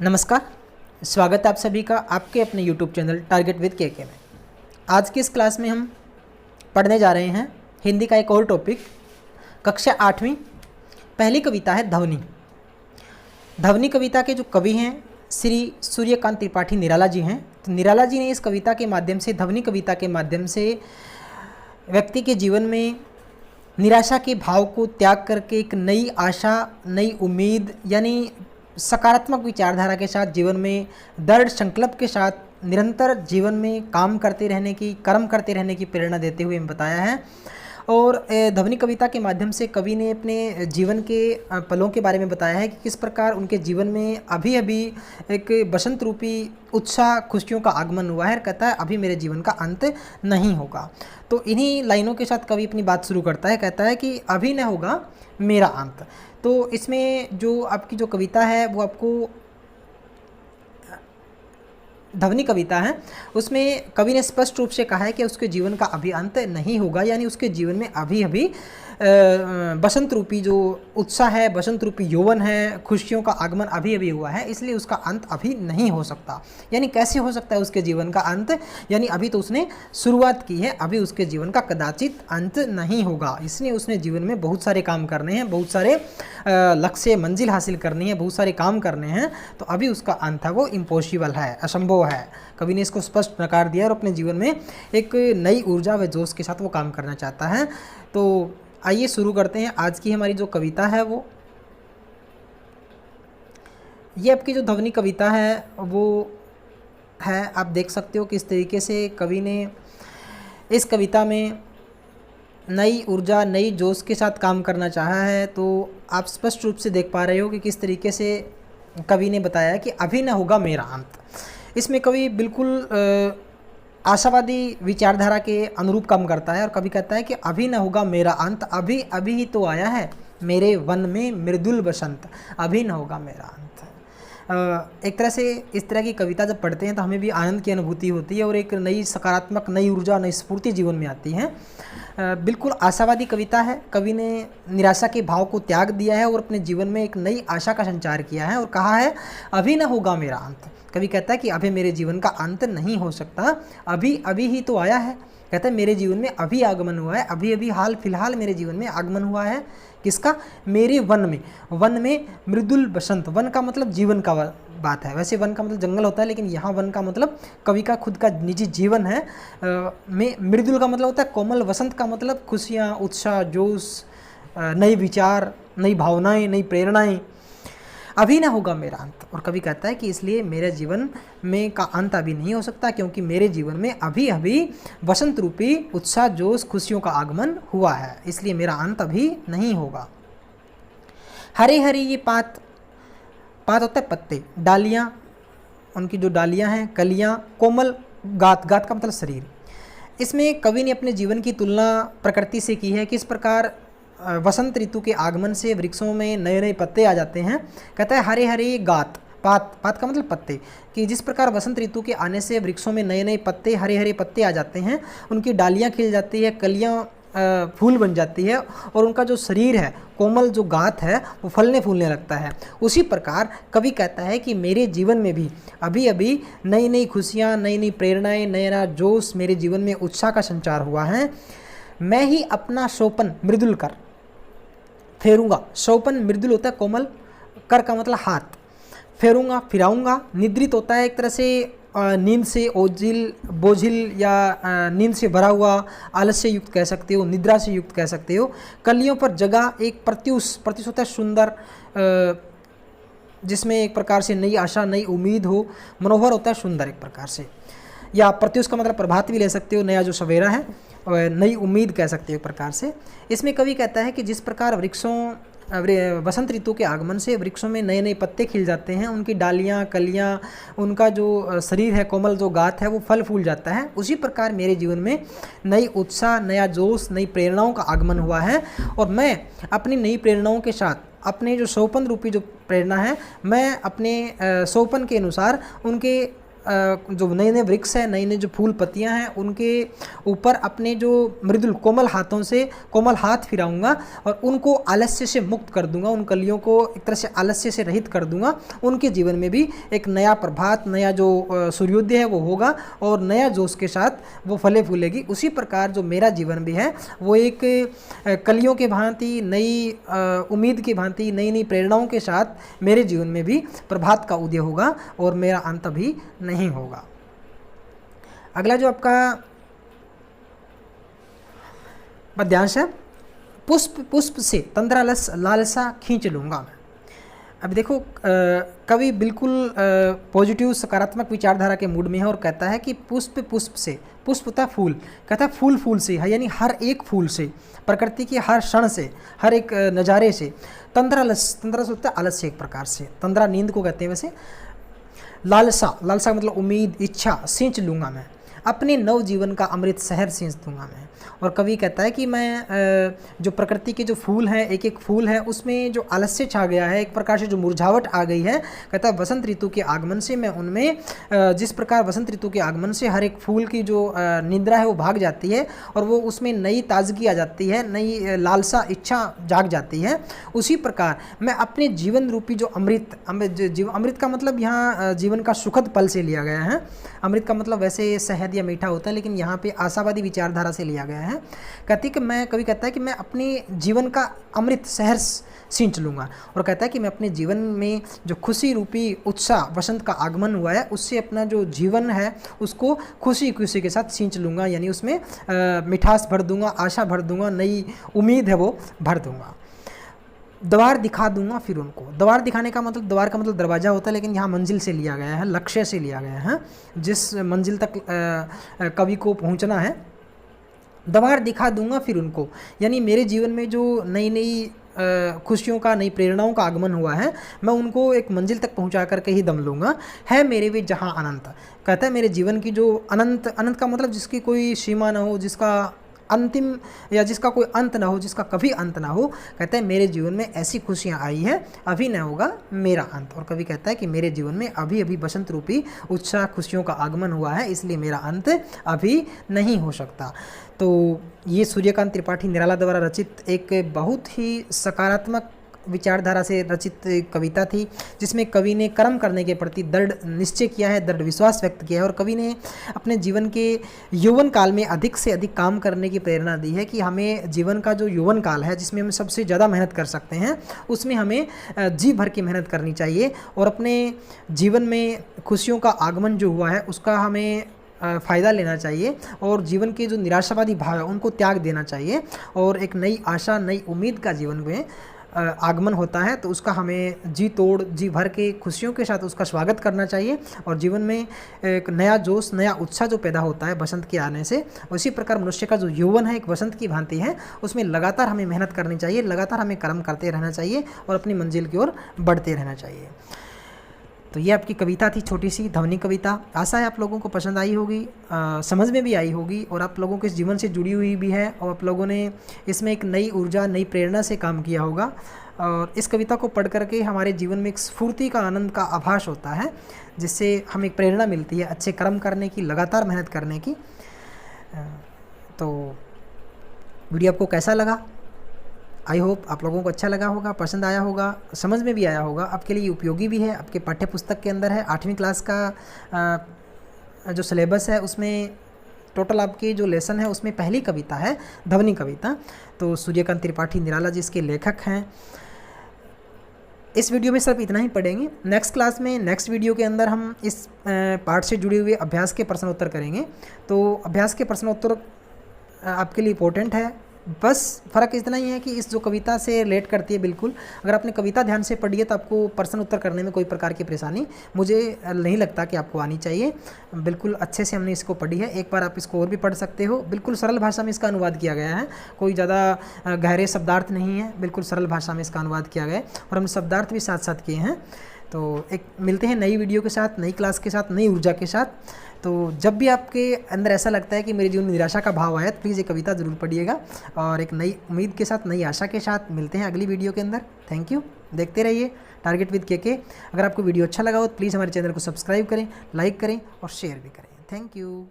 नमस्कार, स्वागत है आप सभी का आपके अपने YouTube चैनल टारगेट विद के में। आज की इस क्लास में हम पढ़ने जा रहे हैं हिंदी का एक और टॉपिक, कक्षा 8वीं। पहली कविता है धवनी। धवनी कविता के जो कवि हैं श्री सूर्यकांत त्रिपाठी निराला जी हैं। तो निराला जी ने इस कविता के माध्यम से, धवनी कविता के माध्यम से व्यक्ति के जीवन में निराशा के भाव को त्याग करके एक नई आशा, नई उम्मीद यानी सकारात्मक विचारधारा के साथ जीवन में दृढ़ संकल्प के साथ निरंतर जीवन में काम करते रहने की, कर्म करते रहने की प्रेरणा देते हुए बताया है। और धवनी कविता के माध्यम से कवि ने अपने जीवन के पलों के बारे में बताया है कि किस प्रकार उनके जीवन में अभी अभी एक बसंत रूपी उत्साह, खुशियों का आगमन हुआ है। कहता है अभी मेरे जीवन का अंत नहीं होगा। तो इन्हीं लाइनों के साथ कवि अपनी बात शुरू करता है। कहता है कि अभी न होगा मेरा अंत। तो इसमें जो आपकी जो कविता है वो आपको धवनी कविता है, उसमें कवि ने स्पष्ट रूप से कहा है कि उसके जीवन का अभी अंत नहीं होगा, यानी उसके जीवन में अभी अभी बसंत रूपी जो उत्साह है, बसंत रूपी यौवन है, खुशियों का आगमन अभी अभी हुआ है, इसलिए उसका अंत अभी नहीं हो सकता। यानी कैसे हो सकता है उसके जीवन का अंत, यानी अभी तो उसने शुरुआत की है, अभी उसके जीवन का कदाचित अंत नहीं होगा। इसलिए उसने जीवन में बहुत सारे काम करने हैं, बहुत सारे लक्ष्य, मंजिल हासिल करनी है, बहुत सारे काम करने हैं। तो अभी उसका अंत है वो इम्पॉसिबल है, असंभव है। कवि ने इसको स्पष्ट नकार दिया और अपने जीवन में एक नई ऊर्जा व जोश के साथ वो काम करना चाहता है। तो आइए शुरू करते हैं। आज की हमारी जो कविता है वो ये आपकी जो धवनी कविता है वो है, आप देख सकते हो किस तरीके से कवि ने इस कविता में नई ऊर्जा, नई जोश के साथ काम करना चाहा है। तो आप स्पष्ट रूप से देख पा रहे हो कि किस तरीके से कवि ने बताया कि अभी न होगा मेरा अंत। इसमें कवि बिल्कुल आशावादी विचारधारा के अनुरूप काम करता है और कभी कहता है कि अभी न होगा मेरा अंत, अभी अभी ही तो आया है मेरे वन में मृदुल बसंत, अभी न होगा मेरा अंत। एक तरह से इस तरह की कविता जब पढ़ते हैं तो हमें भी आनंद की अनुभूति होती है और एक नई सकारात्मक, नई ऊर्जा, नई स्फूर्ति जीवन में आती है। बिल्कुल आशावादी कविता है। कवि ने निराशा के भाव को त्याग दिया है और अपने जीवन में एक नई आशा का संचार किया है और कहा है अभी न होगा मेरा अंत। कवि कहता है कि अभी मेरे जीवन का अंत नहीं हो सकता, अभी अभी ही तो आया है। कहता है मेरे जीवन में अभी आगमन हुआ है, अभी अभी हाल फिलहाल मेरे जीवन में आगमन हुआ है। किसका? मेरे वन में। वन में मृदुल बसंत। वन का मतलब जीवन का बात है, वैसे वन का मतलब जंगल होता है, लेकिन यहाँ वन का मतलब कवि का खुद का निजी जीवन है। में मृदुल का मतलब होता है कोमल, वसंत का मतलब खुशियाँ, उत्साह, जोश, नए विचार, नई भावनाएं, नई प्रेरणाएं। अभी ना होगा मेरा अंत। और कवि कहता है कि इसलिए मेरे जीवन में का अंत अभी नहीं हो सकता, क्योंकि मेरे जीवन में अभी अभी बसंत रूपी उत्साह, जोश, खुशियों का आगमन हुआ है, इसलिए मेरा अंत अभी नहीं होगा। हरे हरे ये पात, पात होता है पत्ते, डालियाँ, उनकी जो डालियाँ हैं, कलियाँ, कोमल, गात, गात का मतलब शरीर। इसमें कवि ने अपने जीवन की तुलना प्रकृति से की है। किस प्रकार वसंत ऋतु के आगमन से वृक्षों में नए नए पत्ते आ जाते हैं। कहता है हरे हरे गात, पात, पात का मतलब पत्ते, कि जिस प्रकार वसंत ऋतु के आने से वृक्षों में नए नए पत्ते, हरे हरे पत्ते आ जाते हैं, उनकी डालियाँ खिल जाती है, कलियाँ फूल बन जाती है और उनका जो शरीर है, कोमल जो गात है, वो फलने फूलने लगता है। उसी प्रकार कवि कहता है कि मेरे जीवन में भी अभी अभी नई नई खुशियाँ, नई नई प्रेरणाएँ, नया जोश मेरे जीवन में उत्साह का संचार हुआ है। मैं ही अपना शोपन मृदुल कर फेरूंगा। शोपन मृदुल होता है कोमल, कर का मतलब हाथ, फेरूंगा, फिराऊंगा। निद्रित होता है एक तरह से नींद से ओझिल, बोझिल या नींद से भरा हुआ, आलस्य युक्त कह सकते हो, निद्रा से युक्त कह सकते हो। कलियों पर जगह एक प्रत्युष, प्रत्युष होता है सुंदर, जिसमें एक प्रकार से नई आशा, नई उम्मीद हो। मनोहर होता है सुंदर एक प्रकार से, या प्रत्युष का मतलब प्रभात भी ले सकते हो, नया जो सवेरा है, नई उम्मीद कह सकते हो एक प्रकार से। इसमें कवि कहता है कि जिस प्रकार वृक्षों, वसंत ऋतु के आगमन से वृक्षों में नए नए पत्ते खिल जाते हैं, उनकी डालियाँ, कलियाँ, उनका जो शरीर है, कोमल जो गात है, वो फल फूल जाता है, उसी प्रकार मेरे जीवन में नई उत्साह, नया जोश, नई प्रेरणाओं का आगमन हुआ है। और मैं अपनी नई प्रेरणाओं के साथ, अपने जो सोपन रूपी जो प्रेरणा है, मैं अपने सोपन के अनुसार उनके जो नए नए वृक्ष हैं, नई नई जो फूल पत्तियां हैं, उनके ऊपर अपने जो मृदुल कोमल हाथों से कोमल हाथ फिराऊंगा और उनको आलस्य से मुक्त कर दूंगा, उन कलियों को एक तरह से आलस्य से रहित कर दूंगा। उनके जीवन में भी एक नया प्रभात, नया जो सूर्योदय है वो होगा और नया जोश के साथ वो फले फूलेगी। उसी प्रकार जो मेरा जीवन भी है वो एक कलियों के भांति, नई उम्मीद की भांति, नई नई प्रेरणाओं के साथ मेरे जीवन में भी प्रभात का उदय होगा और मेरा अंत भी नहीं होगा। अगला जो आपका पद्यांश है, पुष्प पुष्प से तंद्रा लालसा खींच लूँगा मैं। अब देखो कवि बिल्कुल पॉजिटिव सकारात्मक विचारधारा के मूड में है और कहता है कि पुष्प पुष्प से, पुष्प होता है फूल, कहता है फूल फूल से है, यानी हर एक फूल से, प्रकृति के हर क्षण से, हर एक नज़ारे से। तंद्रा से होता है आलस्य एक प्रकार से, तंद्रा नींद को कहते हैं वैसे। लालसा, लालसा मतलब उम्मीद, इच्छा, सींच लूँगा मैं, अपने नव जीवन का अमृत शहर सींच दूंगा मैं। और कवि कहता है कि मैं जो प्रकृति के जो फूल हैं, एक एक फूल है उसमें जो आलस्य छा गया है, एक प्रकार से जो मुरझावट आ गई है, कहता है बसंत ऋतु के आगमन से मैं उनमें, जिस प्रकार बसंत ऋतु के आगमन से हर एक फूल की जो निद्रा है वो भाग जाती है और वो उसमें नई ताजगी आ जाती है, नई लालसा, इच्छा जाग जाती है, उसी प्रकार मैं अपने जीवन रूपी जो अमृत, अमृत का मतलब यहाँ जीवन का सुखद पल से लिया गया है। अमृत का मतलब वैसे शहद या मीठा होता है, लेकिन यहाँ पे आशावादी विचारधारा से लिया गया है। कहती कि मैं, कवि कहता है कि मैं अपने जीवन का अमृत शहर सींच लूँगा और कहता है कि मैं अपने जीवन में जो खुशी रूपी उत्साह, वसंत का आगमन हुआ है, उससे अपना जो जीवन है उसको खुशी खुशी के साथ सींच लूँगा, यानी उसमें मिठास भर दूँगा, आशा भर दूँगा, नई उम्मीद है वो भर दूँगा। द्वार दिखा दूंगा फिर उनको, द्वार दिखाने का मतलब, द्वार का मतलब दरवाज़ा होता है, लेकिन यहाँ मंजिल से लिया गया है, लक्ष्य से लिया गया है, जिस मंजिल तक कवि को पहुँचना है। द्वार दिखा दूंगा फिर उनको, यानी मेरे जीवन में जो नई नई खुशियों का, नई प्रेरणाओं का आगमन हुआ है, मैं उनको एक मंजिल तक पहुंचा करके ही दम लूँगा। है मेरे भी जहां अनंत, कहता है मेरे जीवन की जो अनंत, अनंत का मतलब जिसकी कोई सीमा ना हो, जिसका अंतिम या जिसका कोई अंत ना हो, जिसका कभी अंत ना हो, कहता है मेरे जीवन में ऐसी खुशियाँ आई हैं, अभी न होगा मेरा अंत। और कवि कहता है कि मेरे जीवन में अभी अभी बसंत रूपी उत्साह, खुशियों का आगमन हुआ है, इसलिए मेरा अंत अभी नहीं हो सकता। तो ये सूर्यकांत त्रिपाठी निराला द्वारा रचित एक बहुत ही सकारात्मक विचारधारा से रचित कविता थी, जिसमें कवि ने कर्म करने के प्रति दृढ़ निश्चय किया है, दृढ़ विश्वास व्यक्त किया है और कवि ने अपने जीवन के यौवन काल में अधिक से अधिक काम करने की प्रेरणा दी है कि हमें जीवन का जो यौवन काल है, जिसमें हम सबसे ज़्यादा मेहनत कर सकते हैं, उसमें हमें जी भर की मेहनत करनी चाहिए और अपने जीवन में खुशियों का आगमन जो हुआ है उसका हमें फ़ायदा लेना चाहिए और जीवन के जो निराशावादी भाव है उनको त्याग देना चाहिए और एक नई आशा, नई उम्मीद का जीवन में आगमन होता है, तो उसका हमें जी तोड़, जी भर के खुशियों के साथ उसका स्वागत करना चाहिए और जीवन में एक नया जोश, नया उत्साह जो पैदा होता है बसंत के आने से, उसी प्रकार मनुष्य का जो यौवन है एक बसंत की भांति है, उसमें लगातार हमें मेहनत करनी चाहिए, लगातार हमें कर्म करते रहना चाहिए और अपनी मंजिल की ओर बढ़ते रहना चाहिए। तो ये आपकी कविता थी, छोटी सी ध्वनि कविता। आशा है आप लोगों को पसंद आई होगी, समझ में भी आई होगी और आप लोगों के जीवन से जुड़ी हुई भी है और आप लोगों ने इसमें एक नई ऊर्जा, नई प्रेरणा से काम किया होगा और इस कविता को पढ़ करके हमारे जीवन में एक स्फूर्ति का, आनंद का आभास होता है, जिससे हमें एक प्रेरणा मिलती है अच्छे कर्म करने की, लगातार मेहनत करने की। तो वीडियो आपको कैसा लगा? आई होप आप लोगों को अच्छा लगा होगा, पसंद आया होगा, समझ में भी आया होगा, आपके लिए उपयोगी भी है, आपके पाठ्य पुस्तक के अंदर है। 8वीं क्लास का जो सिलेबस है उसमें टोटल आपके जो लेसन है उसमें पहली कविता है ध्वनि कविता। तो सूर्यकांत त्रिपाठी निराला जी इसके लेखक हैं। इस वीडियो में सिर्फ इतना ही पढ़ेंगे। नेक्स्ट क्लास में, नेक्स्ट वीडियो के अंदर हम इस पाठ से जुड़े हुए अभ्यास के प्रश्नोत्तर करेंगे। तो अभ्यास के प्रश्नोत्तर आपके लिए इम्पोर्टेंट है, बस फ़र्क इतना ही है कि इस जो कविता से रिलेट करती है, बिल्कुल अगर आपने कविता ध्यान से पढ़ी है तो आपको प्रश्न उत्तर करने में कोई प्रकार की परेशानी मुझे नहीं लगता कि आपको आनी चाहिए। बिल्कुल अच्छे से हमने इसको पढ़ी है, एक बार आप इसको और भी पढ़ सकते हो। बिल्कुल सरल भाषा में इसका अनुवाद किया गया है, कोई ज़्यादा गहरे शब्दार्थ नहीं है, बिल्कुल सरल भाषा में इसका अनुवाद किया गया है और हमने शब्दार्थ भी साथ साथ किए हैं। तो एक मिलते हैं नई वीडियो के साथ, नई क्लास के साथ, नई ऊर्जा के साथ। तो जब भी आपके अंदर ऐसा लगता है कि मेरे जीवन में निराशा का भाव आया, तो प्लीज़ ये कविता ज़रूर पढ़िएगा। और एक नई उम्मीद के साथ, नई आशा के साथ मिलते हैं अगली वीडियो के अंदर। Thank you. देखते रहिए टारगेट विद के। अगर आपको वीडियो अच्छा लगा हो तो प्लीज़ हमारे चैनल को सब्सक्राइब करें, लाइक करें और शेयर भी करें। Thank you.